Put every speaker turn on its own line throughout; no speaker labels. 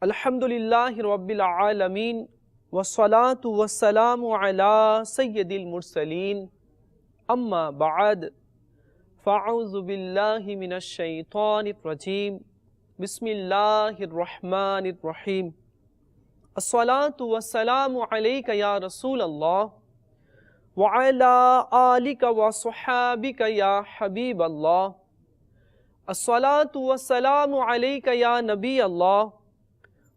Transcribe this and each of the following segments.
अल्हम्दुलिल्लाहि रब्बिल आलमीन वस्सलातु वस्सलामु अला सय्यदिल मुरसलीन अम्मा बाद फ़अऊज़ु बिल्लाहि मिनश शैतानिर रजीम बिस्मिल्लाहिर रहमानिर रहीम अस्सलातु वस्सलामु अलैका या रसूलल्लाह व अला आलिका व स्वहाबिका या हबीबल्लाह अस्सलातु वस्सलामु अलैका या नबी अल्लाह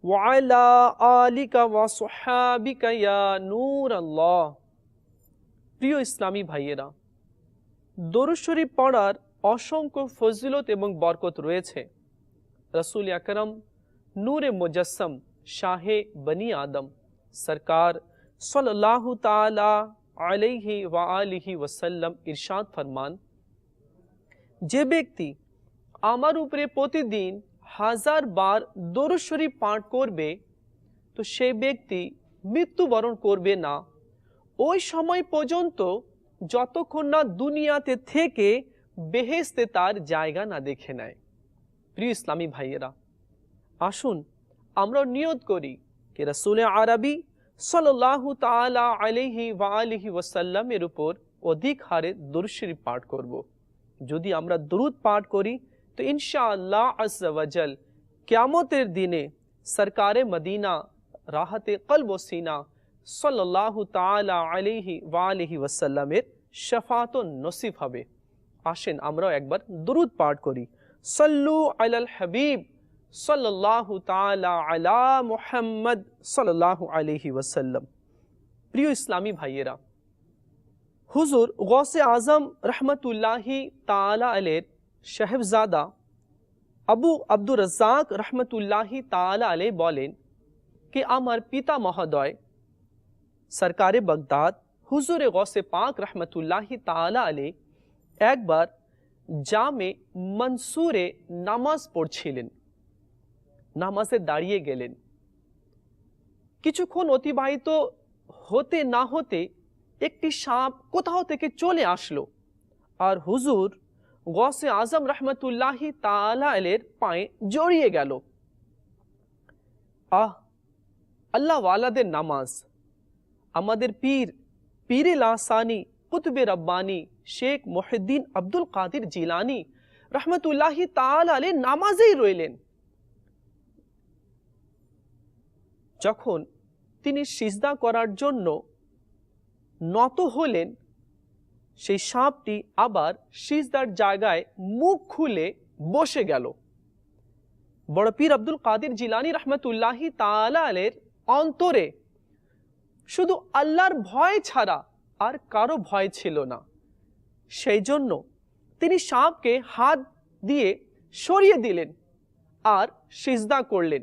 ওয়ালা আলিকা ওয়া সুহাবিকা ইয়া নূর আল্লাহ। প্রিয় ইসলামী ভাইয়েরা, দরুদ শরীফ পড়ার অসংখ্য ফজিলত এবং বরকত রয়েছে। রাসূল আকরাম নূরে মুজাসসাম শাহে বনি আদম সরকার সাল্লাল্লাহু তাআলা আলাইহি ওয়া আলিহি ওয়াসাল্লাম ইরশাদ ফরমান, যে ব্যক্তি আমার উপরে প্রতিদিন 1000 বার দরুদ শরীফ পাঠ করবে তো সেই ব্যক্তি মৃত্যুবরণ করবে না ওই সময় পর্যন্ত যতক্ষণ না দুনিয়াতে থেকে বেহেশতে তার জায়গা না দেখে নেয়। প্রিয় ইসলামী ভাইয়েরা, আসুন আমরা নিয়ত করি যে রাসূল আরবি সাল্লাল্লাহু তাআলা আলাইহি ওয়া আলিহি ওয়াসাল্লামের উপর অধিক হারে দরুদ শরীফ পাঠ করব। যদি আমরা দরুদ পাঠ করি তো ইনশাআল্লাহ আজ্জা ওয়াজাল কিয়ামতের দিনে সরকারে মদিনা রাহতে কলব ও সিনা সাল্লাল্লাহু তাআলা আলাইহি ওয়া আলিহি ওয়াসাল্লামের শাফাত নসিব হবে। আসেন আমরা একবার দরুদ পাঠ করি। সাল্লু আলাল হাবিব সাল্লাল্লাহু তাআলা আলা মুহাম্মদ সাল্লাল্লাহু আলাইহি ওয়াসাল্লাম। প্রিয় ইসলামী ভাইয়েরা, হুজুর গৌসে আজম রহমতুল্লাহি তাআলা আলাইহির সাহেবজাদা আবু আব্দুর রাজ্জাক রহমতুল্লাহি তাআলা আলাইহি বলেন कि আমার পিতা মহোদয় সরকারে বাগদাদ হুজুরে গৌসে পাক রহমতুল্লাহি তাআলা আলাইহি একবার জামে মনসুরে নামাজ পড়ছিলেন। নামাজে দাঁড়িয়ে গেলেন। কিছুক্ষণ অতিবাহিত হতে না হতে একটি সাপ কোথাও থেকে চলে আসলো আর হুজুর গৌসে আজম রহমতুল্লাহি তাআলা আলাইহির পায়ে জড়িয়ে গেল। আল্লাহ ওয়ালাদের নামাজ। আমাদের পীরে লাসানি কুতুবে রব্বানি শেখ মুহিউদ্দিন আব্দুল কাদির জিলানি রহমতুল্লাহি তাআলা আলাইহি নামাজেই রইলেন। যখন তিনি সিজদা করার জন্য নত হলেন, সেই সাপটি আবার সিজদার জায়গায় মুখ খুলে বসে গেল। বড় পীর আব্দুল কাদির জিলানি রহমতুল্লাহি তাআলা আলাইহির অন্তরে শুধু আল্লাহর ভয় ছাড়া আর কারো ভয় ছিল না। সেই জন্য তিনি সাপকে হাত দিয়ে সরিয়ে দিলেন আর সিজদা করলেন।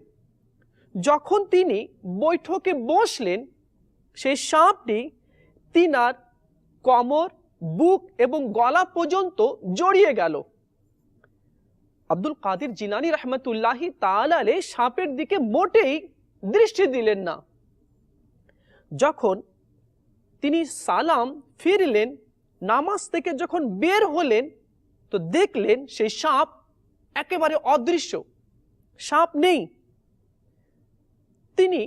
যখন তিনি বৈঠকে বসলেন, সেই সাপটি তিনার কোমর, বুক এবং গলা পর্যন্ত জড়িয়ে গেল। আব্দুল কাদির জিলানী রহমতুল্লাহি তাআলা আলাইহি সাপের দিকে মোটেই দৃষ্টি দিলেন না। যখন তিনি সালাম ফিরলেন, নামাজ থেকে যখন বের হলেন তো দেখলেন সেই সাপ একেবারে অদৃশ্য, সাপ নেই। তিনি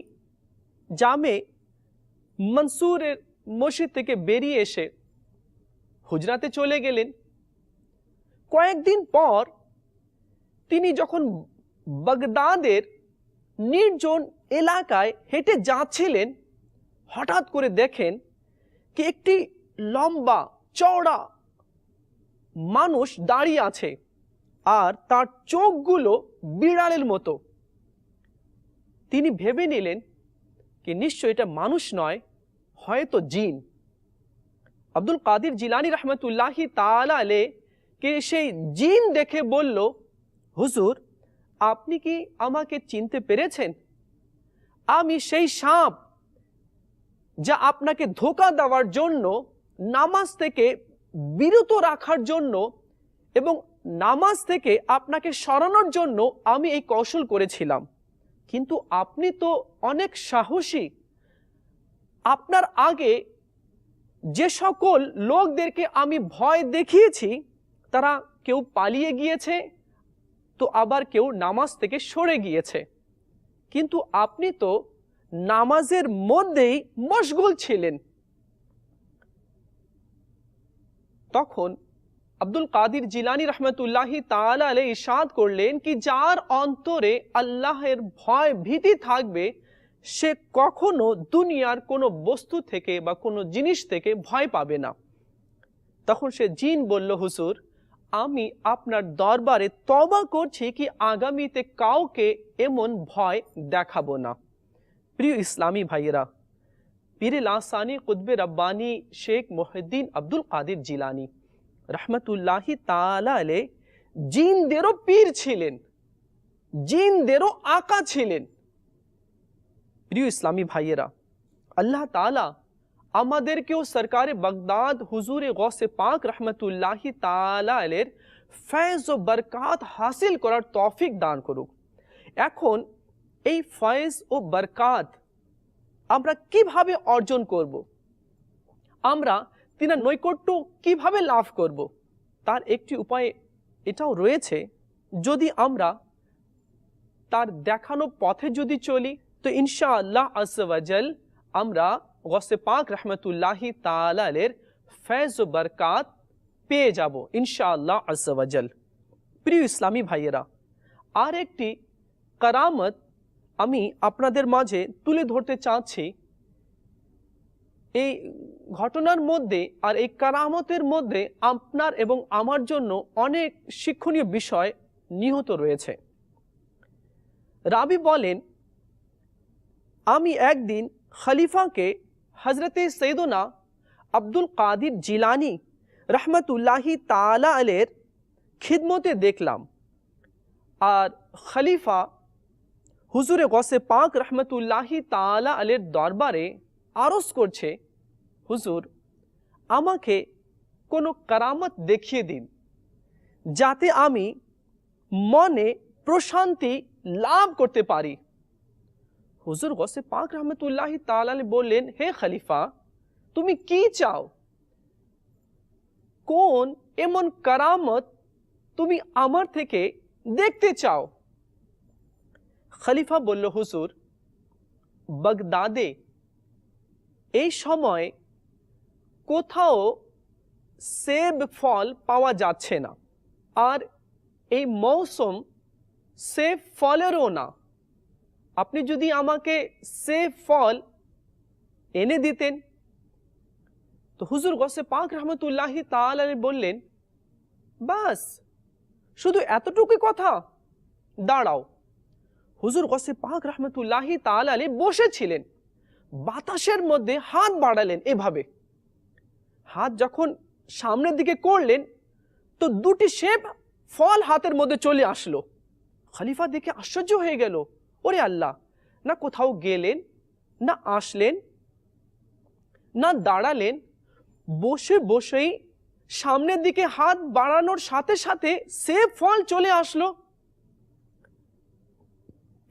জামে মনসুরের মসজিদ থেকে বেরিয়ে এসে হুজরাতে চলে গেলেন। কয়েকদিন পর তিনি যখন বাগদাদের নির্জন এলাকায় হেঁটে যাচ্ছিলেন, হঠাৎ করে দেখেন কি একটি লম্বা চওড়া মানুষ দাঁড়িয়ে আছে আর তার চোখগুলো বিড়ালের মতো। তিনি ভেবে নিলেন কি নিশ্চয় এটা মানুষ নয়, হয়তো জিন। আব্দুল কাদির জিলানী রহমতুল্লাহি তাআলা আলাইহি কে সেই জিন দেখে বলল, হুজুর আপনি কি আমাকে চিনতে পেরেছেন? আমি সেই সাপ যা আপনাকে ধোঁকা দেওয়ার জন্য, নামাজ থেকে বিরত রাখার জন্য এবং নামাজ থেকে আপনাকে সরানোর জন্য আমি এই কৌশল করেছিলাম। কিন্তু আপনি তো অনেক সাহসী। আপনার আগে যে সকল লোকদেরকে আমি ভয় দেখিয়েছি তারা কেউ পালিয়ে গিয়েছে তো আবার কেউ নামাজ থেকে সরে গিয়েছে, কিন্তু আপনি তো নামাজের মধ্যেই মশগুল ছিলেন। তখন আব্দুল কাদির জিলানী রহমতুল্লাহি তাআলা আলাইহি ইরশাদ করলেন কি যার অন্তরে আল্লাহের ভয় ভীতি থাকবে সে কখনো দুনিয়ার কোনো বস্তু থেকে বা কোনো জিনিস থেকে ভয় পাবে না। তখন সে জিন বলল, হুজুর আমি আপনার দরবারে তওবা করছি কি আগামীতে কাউকে এমন ভয় দেখাবো না। প্রিয় ইসলামী ভাইয়েরা, পীরে লাসানি কুতবে রব্বানি শেখ মুহিউদ্দিন আব্দুল কাদির জিলানী রহমতুল্লাহি তাআলা আলাইহি জিনদেরও পীর ছিলেন, জিনদেরও আকা ছিলেন। প্রিয় ইসলামী ভাইয়েরা, আল্লাহ তাআলা আমাদেরকেও সরকারে বাগদাদ হুজুরে গৌসে পাক রহমতুল্লাহি তাআলা আলাইহির ফয়েজ ও বরকাত হাসিল করার তৌফিক দান করুক। এখন এই ফয়েজ ও বরকাত আমরা কিভাবে অর্জন করব, আমরা তিনার নৈকট্য কিভাবে লাভ করব, তার একটি উপায় এটাও রয়েছে। যদি আমরা তার দেখানো পথে যদি চলি তো ইনশাআল্লাহ আযজা ওয়া জাল আমরা গৌসে পাক রহমতুল্লাহি তাআলা আলাইহির ফয়েজ ও বরকাত পেয়ে যাব ইনশাআল্লাহ আযজা ওয়া জাল। প্রিয় ইসলামী ভাইয়েরা, আর একটি কারামত আমি আপনাদের মাঝে তুলে ধরতে চাচ্ছি। এই ঘটনার মধ্যে আর এই কারামতের মধ্যে আপনার এবং আমার জন্য অনেক শিক্ষণীয় বিষয় নিহিত রয়েছে। রাবি বলেন, আমি একদিন খলিফাকে হজরতে সৈয়দনা আব্দুল কাদির জিলানী রহমতুল্লাহি তাআলা আলাইহির খিদমতে দেখলাম। আর খলিফা হুজুরে গৌসে পাক রহমতুল্লাহি তাআলা আলাইহির দরবারে আরজ করছে, হুজুর আমাকে কোনো কারামত দেখিয়ে দিন যাতে আমি মনে প্রশান্তি লাভ করতে পারি। হুজুর গৌসে পাক রহমতুল্লাহি তাআলা আলাইহি বললেন, হে খলিফা তুমি কি চাও, কোন এমন কারামত তুমি আমার থেকে দেখতে চাও? খলিফা বলল, হুজুর বাগদাদে এই সময় কোথাও সেব ফল পাওয়া যাচ্ছে না, আর এই মৌসুম সেব ফলেরও না। আপনি যদি আমাকে সেব ফল এনে দিতেন। তো হুজুর গৌসে পাক রহমতুল্লাহি তাআলা আলাইহি বললেন, বাস শুধু এতটুকুই কথা, দাঁড়াও। হুজুর গৌসে পাক রহমতুল্লাহি তাআলা আলাইহি বসেছিলেন, বাতাসের মধ্যে হাত বাড়ালেন, এভাবে হাত যখন সামনের দিকে করলেন তো দুটি সেব ফল হাতের মধ্যে চলে আসলো। খলিফা দেখে আশ্চর্য হয়ে গেল, ওরে আল্লাহ, না কোথাও গেলেন, না আসলেন, না দাঁড়ালেন, বসে বসেই সামনের দিকে হাত বাড়ানোর সাথে সাথে সেব ফল চলে আসলো।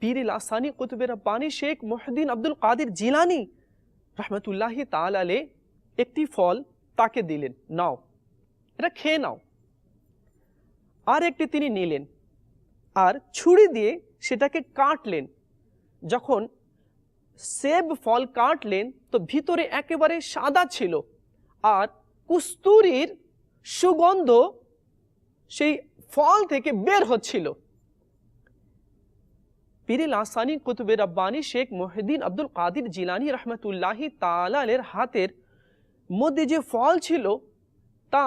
পীর লাসানি কুতুবে রব্বানি শেখ মুহিউদ্দিন আব্দুল কাদির জিলানী রহমতুল্লাহি তাআলা আলাইহি একটি ফল তাকে দিলেন, নাও এটা খেয়ে নাও। আর একটি তিনি নিলেন আর ছুরি দিয়ে সেটাকে কাটলেন। যখন সেব ফল কাটলেন তো ভিতরে একেবারে সাদা ছিল আর কুস্তুরির সুগন্ধ সেই ফল থেকে বের হচ্ছিল। পীর লাসানি কুতুবে রব্বানি শেখ মুহিউদ্দিন আব্দুল কাদির জিলানী রহমতুল্লাহি তাআলা আলাইহির হাতের মধ্যে যে ফল ছিল তা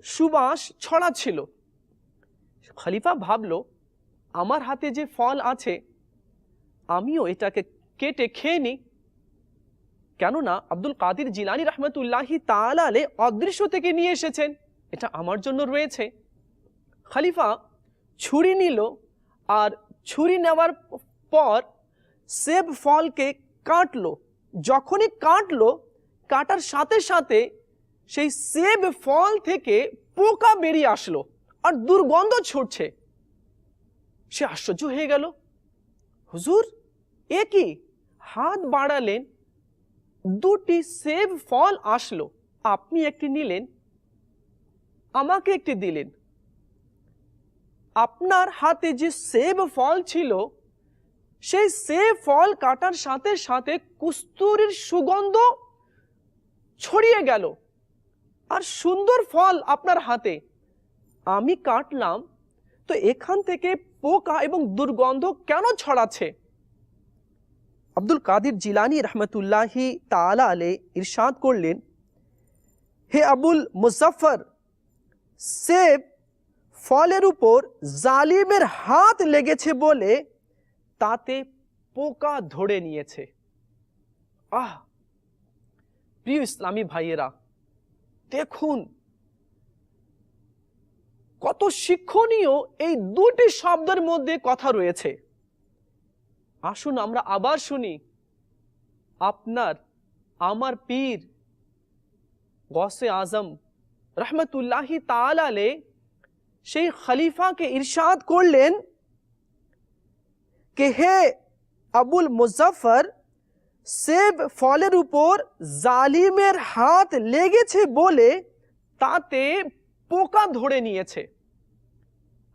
সুবাস ছড়াচ্ছিল। খলিফা ভাবল, আমার হাতে যে ফল আছে আমিও এটাকে কেটে খেয়ে নিই, কেননা আব্দুল কাদির জিলানী রহমতুল্লাহি তাআলা আলাইহি অদৃশ্য থেকে নিয়ে এসেছেন, এটা আমার জন্য রয়েছে। খলিফা ছুরি নিল আর ছুরি নেওয়ার পর সেব ফলকে কাটলো। যখনই কাটলো, কাটার সাথে সাথে সেই সেব ফল থেকে পোকা বেরিয়ে আসলো আর দুর্গন্ধ ছুটছে। সে আশ্চর্য হয়ে গেল, হুজুর এ কি? হাত বাড়ালেন, দুটি সেব ফল আসলো, আপনি একটি নিলেন, আমাকে একটি দিলেন। আপনার হাতে যে সেব ফল ছিল সেই সেব ফল কাটার সাথে সাথে কস্তুরীর সুগন্ধ ছড়িয়ে গেল, আর সুন্দর ফল আপনার হাতে, আমি কাটলাম, তো এখান থেকে পোকা এবং দুর্গন্ধ কেন ছড়াচ্ছে? আব্দুল কাদির জিলানী রহমতুল্লাহি তাআলা আলাইহি ইরশাদ করলেন, হে আবুল মুজাফফর, সেব ফলের উপর জালিমের হাত লেগেছে বলে তাতে পোকা ধরে নিয়েছে। আহ, প্রিয় ইসলামী ভাইয়েরা, দেখুন কত শিক্ষণীয় এই দুটি শব্দের মধ্যে কথা রয়েছে। আসুন আমরা আবার শুনি আপনার আমার পীর গৌসে আজম রহমতুল্লাহি তাআলা আলাইহি সেই খলিফাকে ইরশাদ করলেন कि हे আবুল মুজাফফর, সেব ফলের উপর জালিমের হাত লেগেছে বলে তাতে পোকা ধরে নিয়েছে।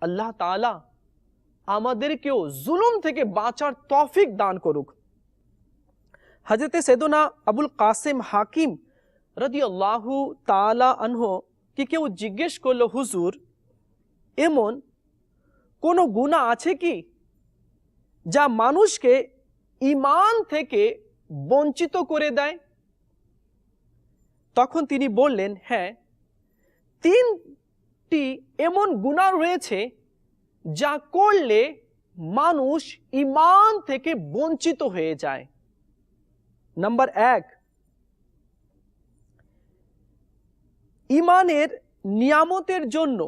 আল্লাহ তাআলা আমাদেরকেও জুলুম থেকে বাঁচার তৌফিক দান করুক। হযরত সৈয়দনা আবুল কাসিম হাকিম রাদিয়াল্লাহু তাআলা আনহু কি কেউ জিজ্ঞেস করলো, হুজুর, এমন কোনো গুনাহ আছে কি যা মানুষকে ঈমান থেকে বঞ্চিত করে দেয়? তখন তিনি বললেন, হ্যাঁ, 3টি এমন গুনাহ রয়েছে যা করলে মানুষ ঈমান থেকে বঞ্চিত হয়ে যায়। নাম্বার 1, ঈমানের নিয়ামতের জন্য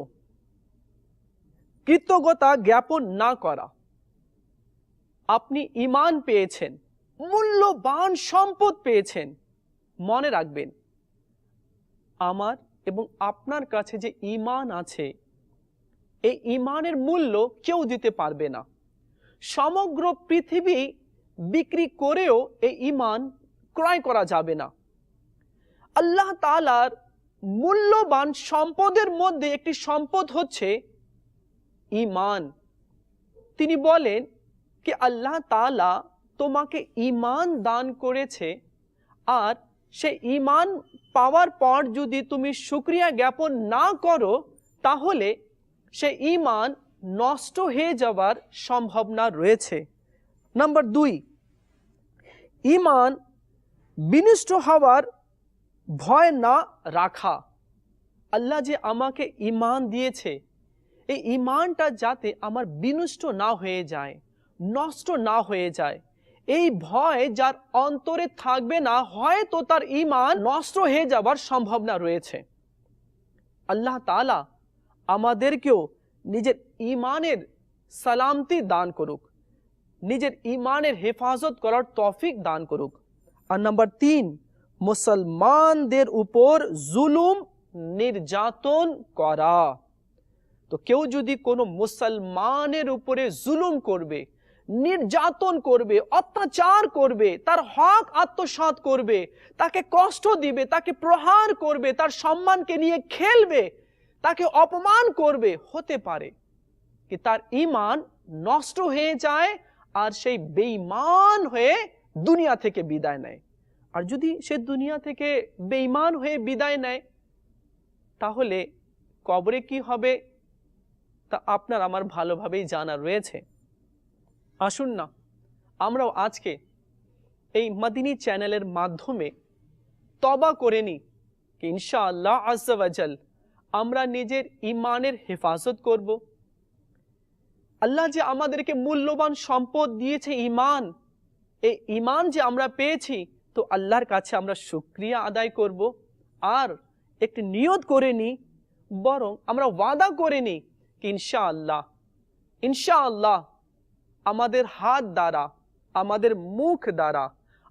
কৃতজ্ঞতা জ্ঞাপন না করা। আপনি ঈমান পেয়েছেন, মূল্যবান সম্পদ পেয়েছেন, মনে রাখবেন আমার এবং আপনার কাছে যে ঈমান আছে, এই ঈমানের মূল্য কেউ দিতে পারবে না। সমগ্র পৃথিবী বিক্রি করেও এই ঈমান ক্রয় করা যাবে না। আল্লাহ তাআলার মূল্যবান সম্পদের মধ্যে একটি সম্পদ হচ্ছে ঈমান। তিনি বলেন कि আল্লাহ তাআলা তোমাকে ঈমান দান করেছে, আর সেই ঈমান পাওয়ার পর যদি তুমি শুকরিয়া জ্ঞাপন না করো তাহলে সেই ঈমান নষ্ট হয়ে যাওয়ার সম্ভাবনা রয়েছে। নাম্বার 2, ঈমান বিনষ্ট হওয়ার ভয় না রাখা। আল্লাহ যে আমাকে ঈমান দিয়েছে, এই ঈমানটা যাতে আমার বিনষ্ট না হয়ে যায়, নষ্ট না হয়ে যায়, এই ভয় যার অন্তরে থাকবে না, হয়তো তার ঈমান নষ্ট হয়ে যাবার সম্ভাবনা রয়েছে। আল্লাহ তাআলা আমাদেরকেও নিজের ঈমানের সালামতি দান করুক, নিজের ঈমানের হেফাজত করার তৌফিক দান করুক। আর নাম্বার 3, মুসলমানদের উপর জুলুম নির্যাতন করা। তো কেউ যদি কোনো মুসলমানের উপরে জুলুম করবে, নির্যাতন করবে, অত্যাচার করবে, তার হক আত্মসাৎ করবে, তাকে কষ্ট দিবে, তাকে প্রহার করবে, তার সম্মানকে নিয়ে খেলবে, তাকে অপমান করবে, হতে পারে কি তার ঈমান নষ্ট হয়ে যায় আর সেই বেঈমান হয়ে দুনিয়া থেকে বিদায় নেয়। আর যদি সে দুনিয়া থেকে বেঈমান হয়ে বিদায় নেয় তাহলে কবরে কি হবে তা আপনার আমার ভালোভাবেই জানা রয়েছে। আসুন না আমরাও আজকে এই মদিনী চ্যানেলের মাধ্যমে তওবা করে নিই कि ইনশাআল্লাহ আজ্জা ওয়া জাল আমরা নিজের ঈমানের হেফাজত করব। আল্লাহ যে আমাদেরকে মূল্যবান সম্পদ দিয়েছে ঈমান, এই ঈমান যে আমরা পেয়েছি, তো আল্লাহর কাছে আমরা শুকরিয়া আদায় করব। আর একটি নিয়ত করে নিই, বরং আমরা ওয়াদা করে নিই कि ইনশাআল্লাহ ইনশাআল্লাহ আমাদের হাত দ্বারা, আমাদের মুখ দ্বারা,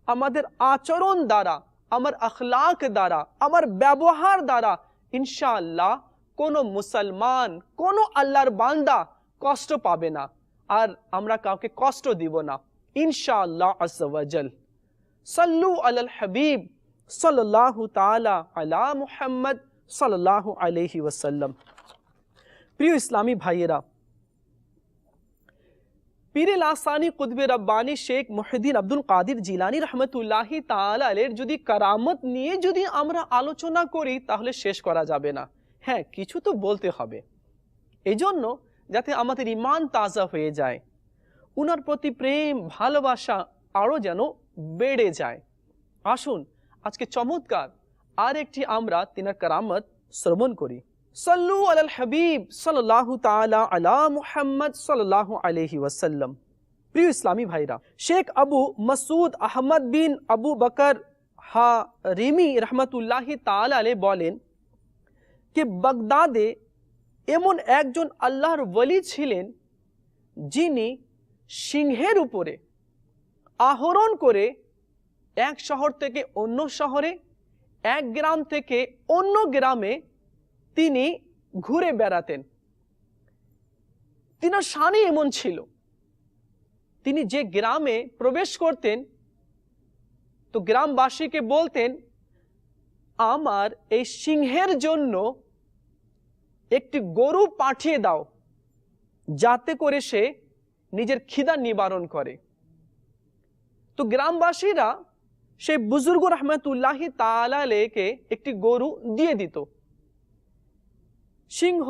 আমাদের আচরণ দ্বারা, আমার আখলাক দ্বারা, আমার ব্যবহার দ্বারা ইনশাআল্লাহ কোনো মুসলমান, কোনো আল্লাহর বান্দা কষ্ট পাবে না, আর আমরা কাউকে কষ্ট দিব না ইনশাআল্লাহ আজ্জা ওয়া জাল। সাল্লু আলাল হাবিব সাল্লাল্লাহু তাআলা আলা মুহাম্মদ সাল্লাল্লাহু আলাইহি ওয়াসাল্লাম। প্রিয় ইসলামী ভাইয়েরা, পীরে লাসানি কুতবে রব্বানি শেখ মুহিউদ্দিন আব্দুল কাদের জিলানী রহমতুল্লাহি তাআলা আলাইহির যদি কারামত নিয়ে যদি আমরা আলোচনা করি তাহলে শেষ করা যাবে না। হ্যাঁ, কিছু তো বলতে হবে, এজন্য যাতে আমাদের ঈমান তাজা হয়ে যায়, উনার প্রতি প্রেম ভালোবাসা আরো যেন বেড়ে যায়। আসুন আজকে চমৎকার আরেকটি আমরা তিনার কারামত শ্রবণ করি। সাল্লু আলাল হাবিব সাল্লাল্লাহু তাআলা আলা মুহাম্মদ সাল্লাল্লাহু আলাইহি ওয়াসাল্লাম। প্রিয় ইসলামী ভাইরা, শেখ আবু মাসুদ আহমদ বিন আবু বকর হারিমি রহমতুল্লাহি তাআলা আলাইহি বলেন যে বাগদাদে এমন একজন আল্লাহর ওলি ছিলেন যিনি সিংহের উপরে আরোহণ করে এক শহর থেকে অন্য শহরে, এক গ্রাম থেকে অন্য গ্রামে তিনি ঘুরে বেড়াতেন। তিনার শানই এমন ছিল, তিনি যে গ্রামে প্রবেশ করতেন তো গ্রামবাসীকে বলতেন, আমার এই সিংহের জন্য একটি গরু পাঠিয়ে দাও যাতে করে সে নিজের খিদা নিবারণ করে। তো গ্রামবাসীরা সেই বুজুর্গ রহমতুল্লাহি তাআলা আলাইহিকে একটি গরু দিয়ে দিত। সিংহ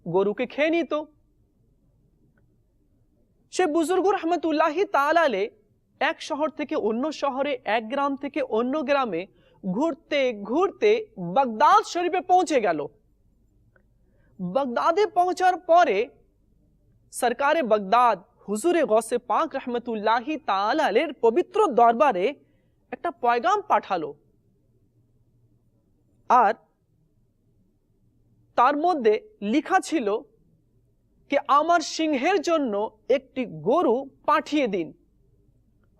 গরুকে খেয়ে নিত। সে বুজুর্গ রহমতুল্লাহি তাআলা আলাইহি এক শহর থেকে অন্য শহরে, এক গ্রাম থেকে অন্য গ্রামে ঘুরতে ঘুরতে বাগদাদ শরীফে পৌঁছে গেল। বাগদাদে পৌঁছার পরে সরকারে বাগদাদ হুজুরে গৌসে পাক রহমতুল্লাহি তাআলা আলাইহির পবিত্র দরবারে একটা পয়গাম পাঠালো, আর তার মধ্যে লেখা ছিল যে আমার সিংহের জন্য একটি গরু পাঠিয়ে দিন।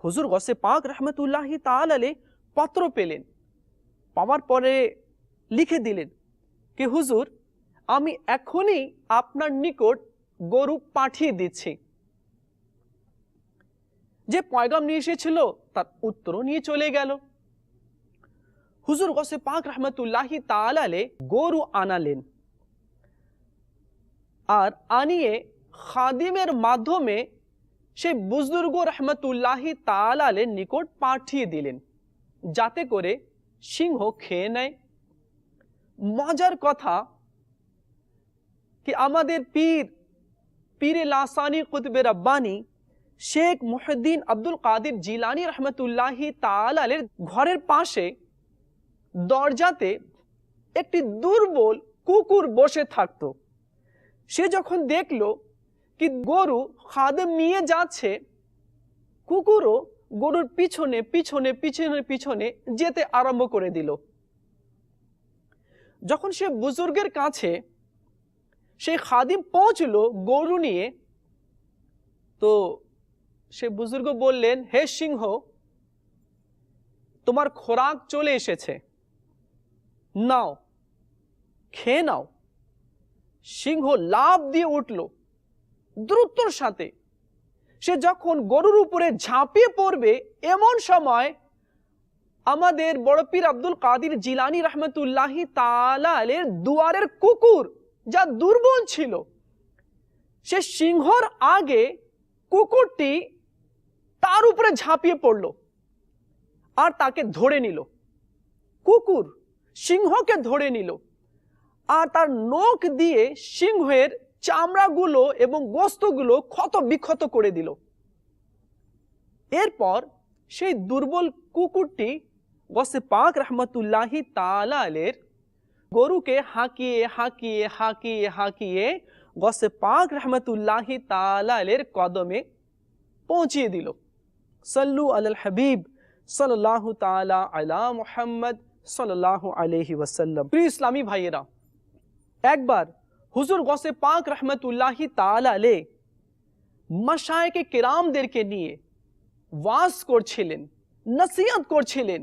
হুজুর গৌসে পাক রহমতুল্লাহি তাআলা আলাইহি পত্র পেলেন, পাওয়ার পরে লিখে দিলেন যে হুজুর, আমি এখনই আপনার নিকট গরু পাঠিয়ে দিচ্ছি। যে পয়গাম নিয়ে এসেছিল তার উত্তরও নিয়ে চলে গেল। হুজুর গৌসে পাক রহমতুল্লাহি তাআলা আলাইহি গরু আনালেন, আর আনিয়ে খাদিমের মাধ্যমে সেই বুজুর্গ রহমতুল্লাহি তাআলা আলাইহির নিকট পাঠিয়ে দিলেন যাতে করে সিংহ খেয়ে নেয়। মজার কথা কি আমাদের পীরে লাসানি কুতবে রব্বানি শেখ মুহিউদ্দিন আব্দুল কাদের জিলানী রহমতুল্লাহি তাআলা আলাইহির ঘরের পাশে দরজাতে একটি দুর্বল কুকুর বসে থাকতো। সে যখন দেখলো কি গরু খাদেম নিয়ে যাচ্ছে, কুকুরও গরুর পিছনে পিছনে পিছনে পিছনে যেতে আরম্ভ করে দিল। যখন সে বুজুর্গের কাছে সেই খাদিম পৌঁছলো গরু নিয়ে, তো সে বুজুর্গ বললেন, হে সিংহ, তোমার খোরাক চলে এসেছে, নাও খেয়ে নাও। সিংহ লাফ দিয়ে উঠল দ্রুতর সাথে। সে যখন গরুর উপরে ঝাঁপিয়ে পড়বে, এমন সময় আমাদের বড় পীর আব্দুল কাদের জিলানী রহমতুল্লাহি তাআলা আলাইহির দুয়ারের কুকুর, যা দুর্বল ছিল, সে সিংহর আগে কুকুরটি তার উপরে ঝাঁপিয়ে পড়ল আর তাকে ধরে নিল। কুকুর সিংহকে ধরে নিল আর তার নখ দিয়ে সিংহের চামড়াগুলো এবং গোস্তগুলো ক্ষত বিক্ষত করে দিল। এরপর সেই দুর্বল কুকুরটি গৌসে পাক রহমতুল্লাহি তাআলা আলাইহির গরুকে হাঁকিয়ে হাঁকিয়ে হাঁকিয়ে হাঁকিয়ে গৌসে পাক রহমতুল্লাহি তাআলা আলাইহির কদমে পৌঁছিয়ে দিল। সাল্লু আলাল হাবিব সাল্লাল্লাহু তাআলা আলা মুহাম্মদ সাল্লাল্লাহু আলাইহি ওয়াসাল্লাম। প্রিয় ইসলামী ভাইয়েরা, একবার হুজুর গৌসে পাক রহমতুল্লাহি তাআলা আলাইহি মাশায়েখে কিরামদেরকে নিয়ে ওয়াজ করছিলেন, নসিহত করছিলেন,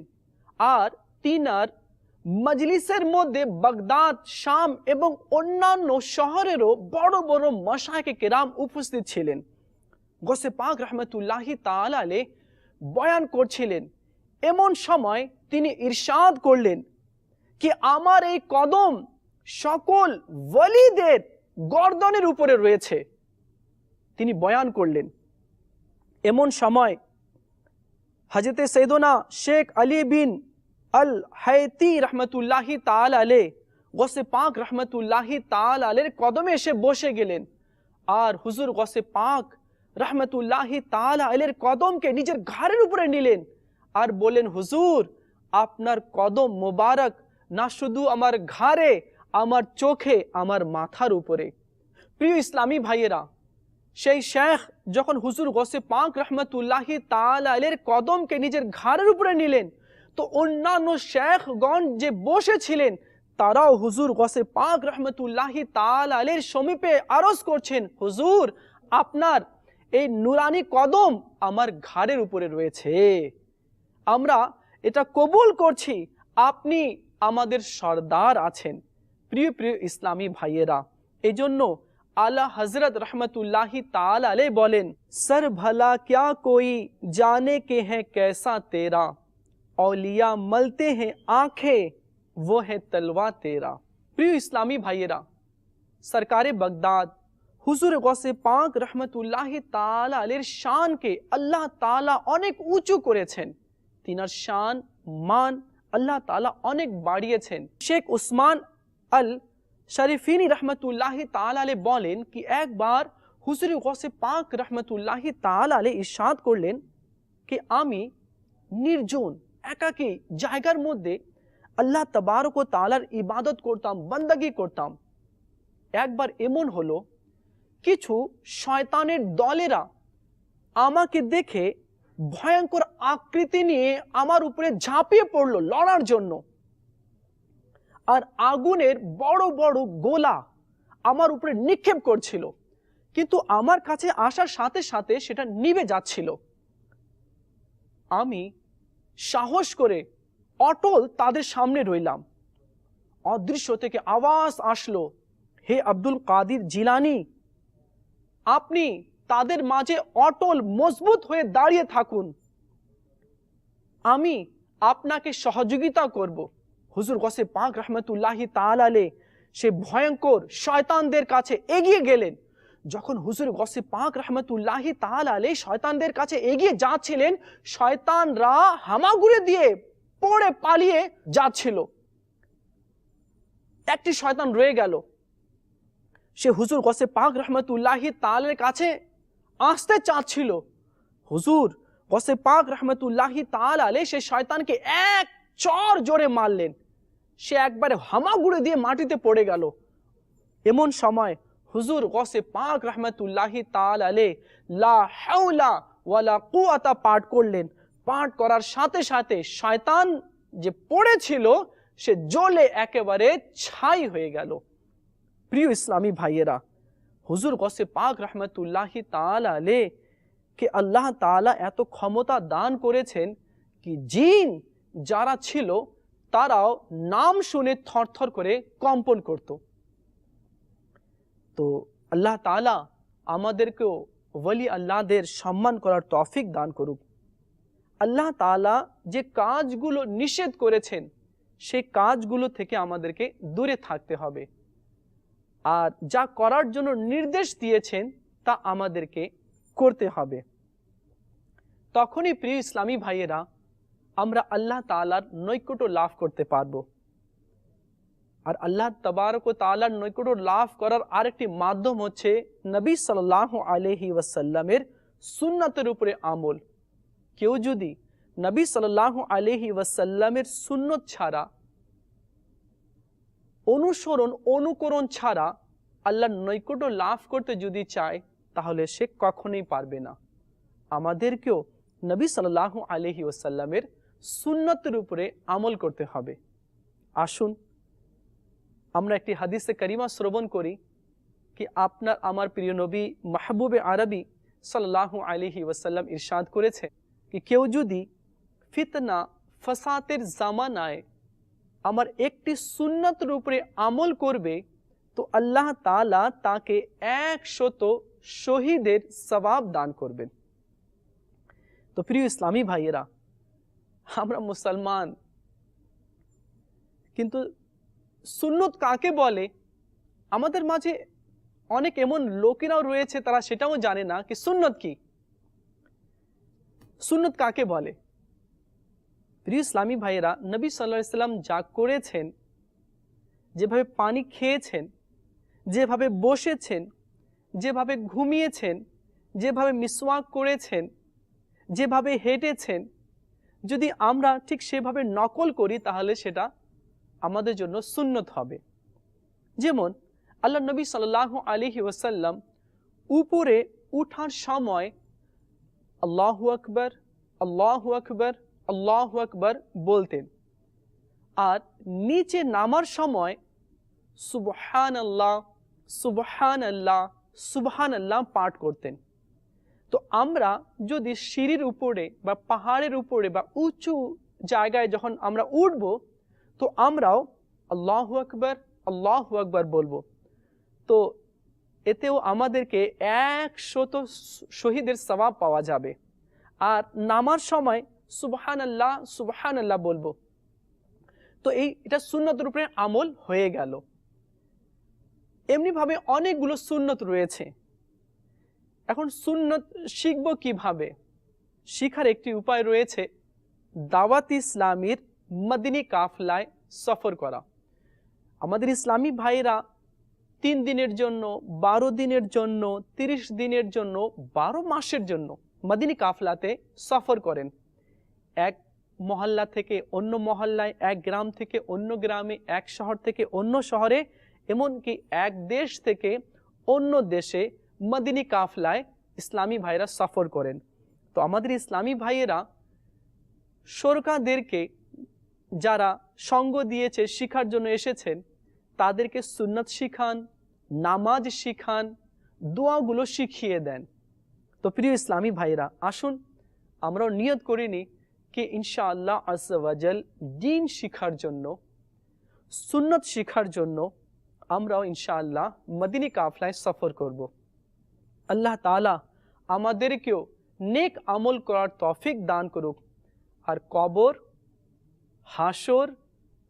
আর তিনার মজলিসের মধ্যে বাগদাদ, শাম এবং অন্যান্য শহরেরও বড় বড় মাশায়েখে কিরাম উপস্থিত ছিলেন। গৌসে পাক রহমতুল্লাহি তাআলা আলাইহি বয়ান করছিলেন। এমন সময় তিনি ইরশাদ করলেন কি আমার এই কদম সকল ওয়ালিদের গর্দনের উপরে রয়েছে। তিনি বয়ান করলেন এমন সময় হযরতে সৈয়দনা শেখ আলী বিন আল হাইতি রহমতুল্লাহি তাআলা আলাইহি গৌসে পাক রহমতুল্লাহি তাআলা আলাইহির কদমে এসে বসে গেলেন। আর হুজুর গৌসে পাক রহমতুল্লাহি তাআলা আলাইহির কদমকে নিজের ঘাড়ের উপরে নিলেন আর বলেন, হুজুর আপনার কদম মোবারক না শুধু আমার ঘাড়ে, আমার চোখে, আমার মাথার উপরে। প্রিয় ইসলামী ভাইয়েরা, সেই শেখ যখন হুজুর গৌসে পাক রহমতুল্লাহি তাআলা আলাইহির কদমকে নিজের ঘাড়ের উপরে নিলেন, তো অন্যান্য শেখগণ যে বসেছিলেন তারাও হুজুর গৌসে পাক রহমতুল্লাহি তাআলা আলাইহির সমীপে আরজ করছেন, হুজুর আপনার এই নুরানি কদম আমার ঘাড়ের উপরে রয়েছে, আমরা এটা কবুল করছি, আপনি আমাদের সরদার আছেন। প্রিয় প্রিয় ইসলামী ভাইয়েরা, এই জন্য आला हजरत रहमतुल्लाहि ताला अलैह बोलें, सर भला क्या कोई जाने के हैं कैसा तेरा, औलिया मलते हैं आंखें वो है तलवा तेरा। प्रिय इस्लामी भाइयेरा, सरकारे बगदाद हुजूर गौसे पाक रहमतुल्लाहि ताला अलैहिर शान के अल्लाह ताला अनेक उঁচু করেছেন, তিনার শান মান আল্লাহ তাআলা অনেক বাড়িয়েছেন। শেখ উসমান আল शरीफिनी रहमतुल्लाहि ताला अलैह बोलें कि एक बार हुजूर गौसे पाक रहमतुल्लाहि ताला अलैह इरशाद करलें कि आमी निर्जन एकाकी जायगार मध्य अल्लाह तबारक व ताआलार इबादत करताम, बंदगी करताम। एक बार एमन हलो किछु शयतानेर दलेरा आमाके देखे भयंकर आकृति निये आमार उपरे झाँपिये पड़लो लड़ार जन्य, আর আগুনের বড় বড় গোলা আমার উপরে নিক্ষেপ করছিল, কিন্তু আমার কাছে আসার সাথে সাথে সেটা নিভে যাচ্ছিল। আমি সাহস করে অটল তাদের সামনে রইলাম। অদৃশ্য থেকে আওয়াজ আসলো, হে আব্দুল কাদির জিলানী, আপনি তাদের মাঝে অটল মজবুত হয়ে দাঁড়িয়ে থাকুন, আমি আপনাকে সহযোগিতা করব। হুজুর গৌসে পাক রহমতুল্লাহি তাআলা আলাইহি সে ভয়ঙ্কর শয়তানদের কাছে এগিয়ে গেলেন। যখন হুজুর গৌসে পাক রহমতুল্লাহি তাআলা আলাইহি শয়তানদের কাছে এগিয়ে যাচ্ছিলেন, শয়তানরা হামাগুড়ি দিয়ে পড়ে পালিয়ে যাচ্ছিল। একটি শয়তান রয়ে গেল, সে হুজুর গৌসে পাক রহমতুল্লাহি তাআলার কাছে আসতে চাচ্ছিল। হুজুর গৌসে পাক রহমতুল্লাহি তাআলা আলাইহি সে শয়তানকে এক চর জোরে মারলেন, সে একবারে হামাগুড়ি দিয়ে মাটিতে পড়ে গেল। এমন সময় হুজুর গৌসে পাক রহমতুল্লাহি তাআলা আলাইহি লা হাওলা ওয়ালা কুওয়াতা পাঠ করলেন। পাঠ করার সাথে সাথে শয়তান যে পড়েছিল সে জ্বলে একেবারে ছাই হয়ে গেল। প্রিয় ইসলামী ভাইয়েরা, হুজুর গৌসে পাক রহমতুল্লাহি তাআলা আলাইহি কে আল্লাহ তাআলা এত ক্ষমতা দান করেছেন কি জিন যারা ছিল তারাও নাম শুনে থরথর করে কম্পন করত। তো আল্লাহ তাআলা আমাদেরকেও ওলি আল্লাহদের সম্মান করার তৌফিক দান করুক। আল্লাহ তাআলা যে কাজগুলো নিষেধ করেছেন সেই কাজগুলো থেকে আমাদেরকে দূরে থাকতে হবে, আর যা করার জন্য নির্দেশ দিয়েছেন তা আমাদেরকে করতে হবে। তখনই প্রিয় ইসলামী ভাইয়েরা আমরা আল্লাহ তাআলার নৈকট্য লাভ করতে পারবো। আর আল্লাহ তাবারক ওয়া তাআলার নৈকট্য লাভ করার আরেকটি মাধ্যম হচ্ছে নবী সাল্লাল্লাহু আলাইহি ওয়াসাল্লামের সুন্নাতের উপরে আমল। কেউ যদি নবী সাল্লাল্লাহু আলাইহি ওয়াসাল্লামের সুন্নত ছাড়া, অনুসরণ অনুকরণ ছাড়া আল্লাহর নৈকট্য লাভ করতে যদি চায় তাহলে সে কখনোই পারবে না। আমাদেরকেও নবী সাল্লাল্লাহু আলাইহি ওয়াসাল্লামের সুন্নতের উপরে আমল করতে হবে। আসুন আমরা একটি হাদিসে কারিমা শ্রবণ করি कि আপনার আমার প্রিয় নবী মাহবুবে আরবি সাল্লাল্লাহু আলাইহি ওয়াসাল্লাম ইরশাদ করেছে कि কেউ যদি ফিতনা ফাসাদের জামানায় আমার একটি সুন্নতের উপরে আমল করবে তো আল্লাহ তাআলা তাকে 100 শহীদের সওয়াব দান করবেন। তো প্রিয় ইসলামী ভাইয়েরা, আমরা মুসলমান, কিন্তু সুন্নত কাকে বলে আমাদের মাঝে অনেক এমন লোকেরাও রয়েছে তারা সেটাও জানে না কি সুন্নত কি। সুন্নত কাকে বলে? প্রিয় ইসলামী ভাইয়েরা, নবী সাল্লাল্লাহু আলাইহি সাল্লাম যা করেছেন, যেভাবে পানি খেয়েছেন, যেভাবে বসেছেন, যেভাবে ঘুমিয়েছেন, যেভাবে মিসওয়াক করেছেন, যেভাবে হেঁটেছেন, যদি আমরা ঠিক সেভাবে নকল করি তাহলে সেটা আমাদের জন্য সুন্নত হবে। যেমন আল্লাহ নবী সাল্লাল্লাহু আলাইহি ওয়াসাল্লাম উপরে উঠার সময় আল্লাহু আকবার, আল্লাহু আকবার, আল্লাহু আকবার বলতেন, আর নিচে নামার সময় সুবহানাল্লাহ, সুবহানাল্লাহ, সুবহানাল্লাহ পাঠ করতেন। তো আমরা যদি সিঁড়ির উপরে বা পাহাড়ের উপরে বা উঁচু জায়গায় যখন আমরা উঠব, তো আমরাও আল্লাহু আকবার, আল্লাহু আকবার বলবো। তো এতেও আমাদেরকে 100 শহীদের সওয়াব পাওয়া যাবে। আর নামার সময় সুবহানাল্লাহ, সুবহানাল্লাহ বলবো। তো এটা সুন্নতের উপরে আমল হয়ে গেল। এমনিভাবে অনেকগুলো সুন্নত রয়েছে। এখন সুন্নত শিখব কিভাবে? শিখার একটি উপায় রয়েছে, দাওয়াত ইসলামীর মদিনী কাফলায় সফর করা। আমাদের ইসলামী ভাইরা 3 দিনের জন্য, 12 দিনের জন্য, 30 দিনের জন্য, 12 মাসের জন্য মদিনী কাফলাতে সফর করেন। এক মহল্লা থেকে অন্য মহল্লায়, এক গ্রাম থেকে অন্য গ্রামে, এক শহর থেকে অন্য শহরে, এমনকি এক দেশ থেকে অন্য দেশে মদিনী কাফলায় ইসলামী ভাইরা সফর করেন। তো আমাদের ইসলামী ভাইয়েরা সরকারদেরকে যারা সঙ্গ দিয়েছে, শিখার জন্য এসেছেন, তাদেরকে সুন্নত শিখান, নামাজ শিখান, দোয়াগুলো শিখিয়ে দেন। তো প্রিয় ইসলামী ভাইরা, আসুন আমরাও নিয়ত করিনি कि इंशाअल्लाह अज़्ज़ा वजल दीन शिखार জন্য, সুন্নত শিখার জন্য আমরাও ইনশাআল্লাহ মদিনী কাফলায় সফর করব। আল্লাহ তাআলা আমাদেরকেও নেক আমল করার তৌফিক দান করুক। আর কবর, হাসর,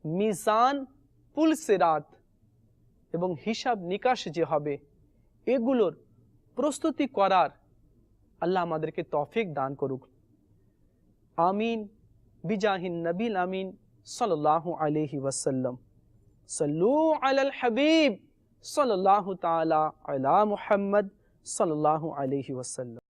মিজান, পুল সিরাত এবং হিসাব নিকাশ যে হবে, এগুলোর প্রস্তুতি করার আল্লাহ আমাদেরকে তৌফিক দান করুক। আমিন বিজাহিন নবীল আমিন সাল্লাল্লাহু আলাইহি ওয়াসাল্লাম। সাল্লু আলাল হাবিব সাল্লাল্লাহু তাআলা আলা মুহাম্মদ সাল্লাল্লাহু আলাইহি ওয়াসাল্লাম।